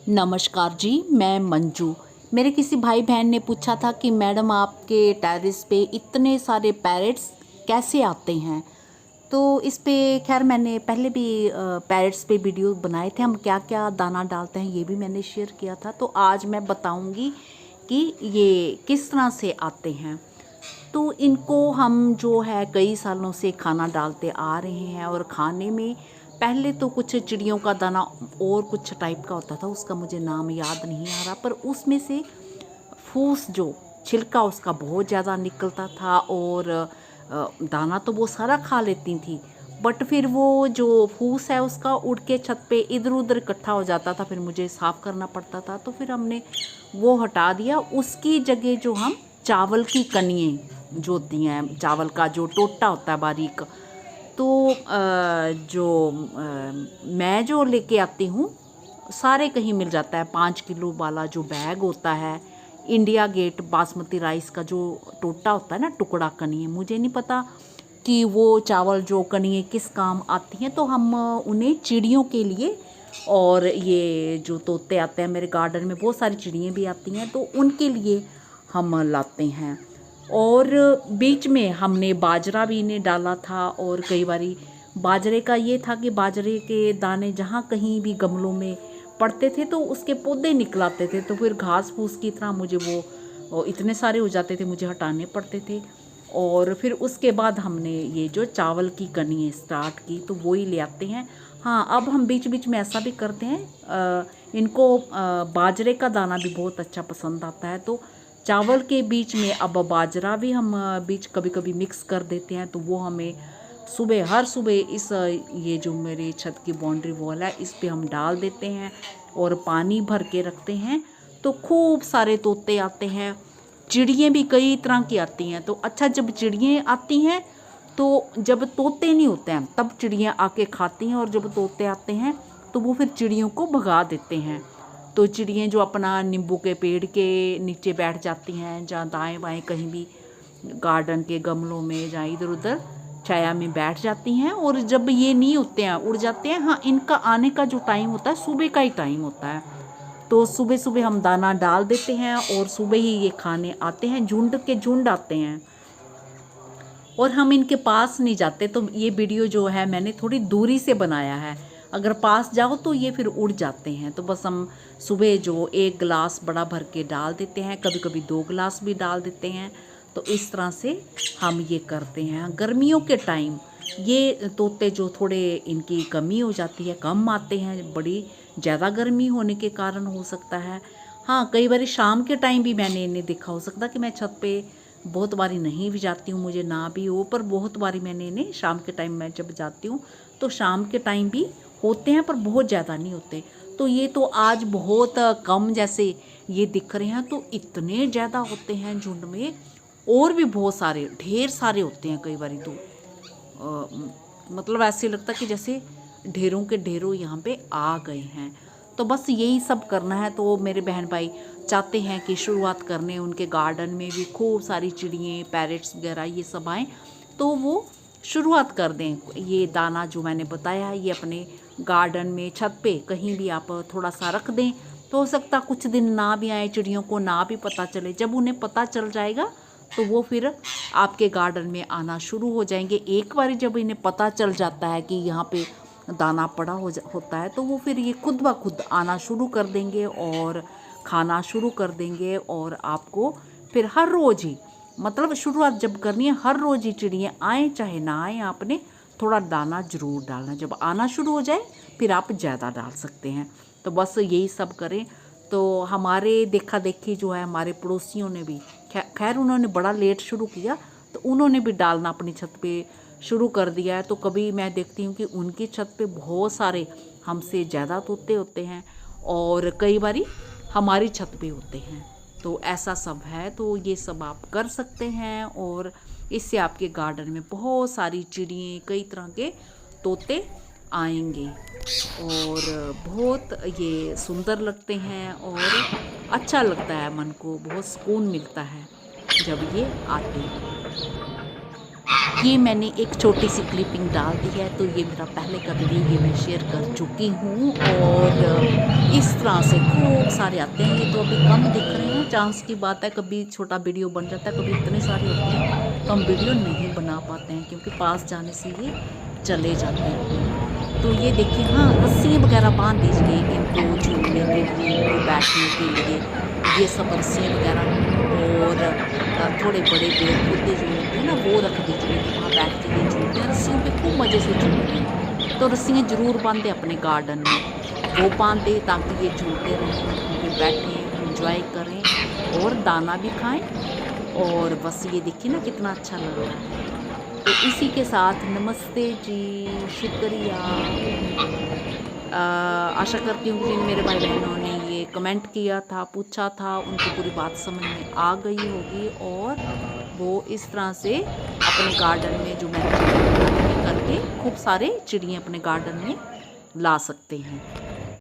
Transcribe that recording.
नमस्कार जी, मैं मंजू। मेरे किसी भाई बहन ने पूछा था कि मैडम आपके टेरेस पे इतने सारे पैरट्स कैसे आते हैं। तो इस पे खैर मैंने पहले भी पैरट्स पे वीडियो बनाए थे, हम क्या क्या दाना डालते हैं ये भी मैंने शेयर किया था। तो आज मैं बताऊंगी कि ये किस तरह से आते हैं। तो इनको हम जो है कई सालों से खाना डालते आ रहे हैं, और खाने में पहले तो कुछ चिड़ियों का दाना और कुछ टाइप का होता था, उसका मुझे नाम याद नहीं आ रहा, पर उसमें से फूस जो छिलका उसका बहुत ज़्यादा निकलता था, और दाना तो वो सारा खा लेती थी, बट फिर वो जो फूस है उसका उड़ के छत पे इधर उधर इकट्ठा हो जाता था, फिर मुझे साफ़ करना पड़ता था। तो फिर हमने वो हटा दिया। उसकी जगह जो हम चावल की कनियाँ जो होती हैं, चावल का जो टोटा होता है बारीक, तो मैं जो लेके आती हूँ, सारे कहीं मिल जाता है। 5 किलो वाला जो बैग होता है, इंडिया गेट बासमती राइस का जो टोटा होता है ना, टुकड़ा कनिए, मुझे नहीं पता कि वो चावल जो कनिए किस काम आती हैं। तो हम उन्हें चिड़ियों के लिए, और ये जो तोते आते हैं मेरे गार्डन में, बहुत सारी चिड़ियाँ भी आती हैं, तो उनके लिए हम लाते हैं। और बीच में हमने बाजरा भी इन्हें डाला था, और कई बारी बाजरे का ये था कि बाजरे के दाने जहाँ कहीं भी गमलों में पड़ते थे तो उसके पौधे निकलाते थे, तो फिर घास फूस की तरह मुझे वो इतने सारे हो जाते थे, मुझे हटाने पड़ते थे। और फिर उसके बाद हमने ये जो चावल की कनी स्टार्ट की, तो वो ही ले आते हैं। हाँ, अब हम बीच बीच में ऐसा भी करते हैं, इनको बाजरे का दाना भी बहुत अच्छा पसंद आता है, तो चावल के बीच में अब बाजरा भी हम बीच कभी कभी मिक्स कर देते हैं। तो वो हमें सुबह, हर सुबह इस ये जो मेरी छत की बाउंड्री वॉल है, इस पे हम डाल देते हैं और पानी भर के रखते हैं। तो खूब सारे तोते आते हैं। चिड़ियाँ भी कई तरह की आती हैं। तो अच्छा, जब चिड़ियाँ आती हैं, तो जब तोते नहीं होते हैं तब चिड़ियाँ आके खाती हैं, और जब तोते आते हैं तो वो फिर चिड़ियों को भगा देते हैं। तो चिड़ियाँ जो अपना नींबू के पेड़ के नीचे बैठ जाती हैं, जहाँ दाएं बाएं कहीं भी गार्डन के गमलों में, जहाँ इधर उधर छाया में बैठ जाती हैं। और जब ये नहीं होते हैं, उड़ जाते हैं, हाँ, इनका आने का जो टाइम होता है सुबह का ही टाइम होता है। तो सुबह सुबह हम दाना डाल देते हैं, और सुबह ही ये खाने आते हैं। झुंड के झुंड आते हैं, और हम इनके पास नहीं जाते। तो ये वीडियो जो है मैंने थोड़ी दूरी से बनाया है, अगर पास जाओ तो ये फिर उड़ जाते हैं। तो बस हम सुबह जो 1 गिलास बड़ा भर के डाल देते हैं, कभी कभी 2 गिलास भी डाल देते हैं। तो इस तरह से हम ये करते हैं। गर्मियों के टाइम ये तोते जो थोड़े इनकी कमी हो जाती है, कम आते हैं, बड़ी ज़्यादा गर्मी होने के कारण हो सकता है। हाँ, कई बार शाम के टाइम भी मैंने इन्हें देखा, हो सकता कि मैं छत पे बहुत बारी नहीं भी जाती हूँ, मुझे ना भी हो, पर बहुत बारी मैंने इन्हें शाम के टाइम मैं जब जाती हूँ तो शाम के टाइम भी होते हैं, पर बहुत ज़्यादा नहीं होते। तो ये तो आज बहुत कम जैसे ये दिख रहे हैं, तो इतने ज़्यादा होते हैं झुंड में, और भी बहुत सारे, ढेर सारे होते हैं। कई बारी तो मतलब ऐसे लगता कि जैसे ढेरों के ढेरों यहाँ पे आ गए हैं। तो बस यही सब करना है। तो मेरे बहन भाई चाहते हैं कि शुरुआत करने, उनके गार्डन में भी खूब सारी चिड़ियाँ, पैरट्स वगैरह ये सब आएँ, तो वो शुरुआत कर दें। ये दाना जो मैंने बताया है, ये अपने गार्डन में छत पे कहीं भी आप थोड़ा सा रख दें, तो हो सकता कुछ दिन ना भी आए, चिड़ियों को ना भी पता चले। जब उन्हें पता चल जाएगा तो वो फिर आपके गार्डन में आना शुरू हो जाएंगे। एक बार जब इन्हें पता चल जाता है कि यहाँ पे दाना पड़ा होता है, तो वो फिर ये खुद ब खुद आना शुरू कर देंगे और खाना शुरू कर देंगे। और आपको फिर हर रोज़ ही, मतलब शुरुआत जब करनी है, हर रोज़ ही चिड़ियाँ आएँ चाहे ना आएँ, आपने थोड़ा दाना ज़रूर डालना। जब आना शुरू हो जाए फिर आप ज़्यादा डाल सकते हैं। तो बस यही सब करें। तो हमारे देखा देखी जो है, हमारे पड़ोसियों ने भी, खैर उन्होंने बड़ा लेट शुरू किया, तो उन्होंने भी डालना अपनी छत पे शुरू कर दिया है। तो कभी मैं देखती हूँ कि उनकी छत पे बहुत सारे हमसे ज़्यादा तोते होते हैं, और कई बारी हमारी छत पे होते हैं। तो ऐसा सब है। तो ये सब आप कर सकते हैं, और इससे आपके गार्डन में बहुत सारी चिड़ियाँ, कई तरह के तोते आएंगे, और बहुत ये सुंदर लगते हैं, और अच्छा लगता है, मन को बहुत सुकून मिलता है जब ये आते हैं। ये मैंने एक छोटी सी क्लिपिंग डाल दी है, तो ये मेरा पहले का वीडियो ये मैं शेयर कर चुकी हूँ। और इस तरह से खूब सारे आते हैं। ये तो अभी कम दिख रहे हैं, चांस की बात है, कभी छोटा वीडियो बन जाता है, कभी इतने सारे होते हैं तो हम वीडियो नहीं बना पाते हैं क्योंकि पास जाने से ये चले जाते हैं। तो ये देखिए, हाँ, रस्सी वगैरह बांध दीजिए इनको झूलने के लिए, इनको बैठने के लिए, ये सब रस्सियाँ वगैरह। और थोड़े बड़े पेड़ पौधे जो होते हैं ना वो रख दीजिए कि वहाँ बैठ के ये झूलते हैं, रस्सियों पे खूब मज़े से झूलते हैं। तो रस्सियाँ ज़रूर बांधे अपने गार्डन में, वो बांधे ताकि ये झूलते रहें, उन पे बैठें, इंजॉय करें और दाना भी खाएं। और बस ये देखिए ना कितना अच्छा लग रहा है। तो इसी के साथ नमस्ते जी, शुक्रिया। आशा करती हूँ जिन मेरे भाई बहनों ने ये कमेंट किया था, पूछा था, उनको पूरी बात समझ में आ गई होगी और वो इस तरह से अपने गार्डन में जो मैंने करके खूब सारे चिड़िया अपने गार्डन में ला सकते हैं।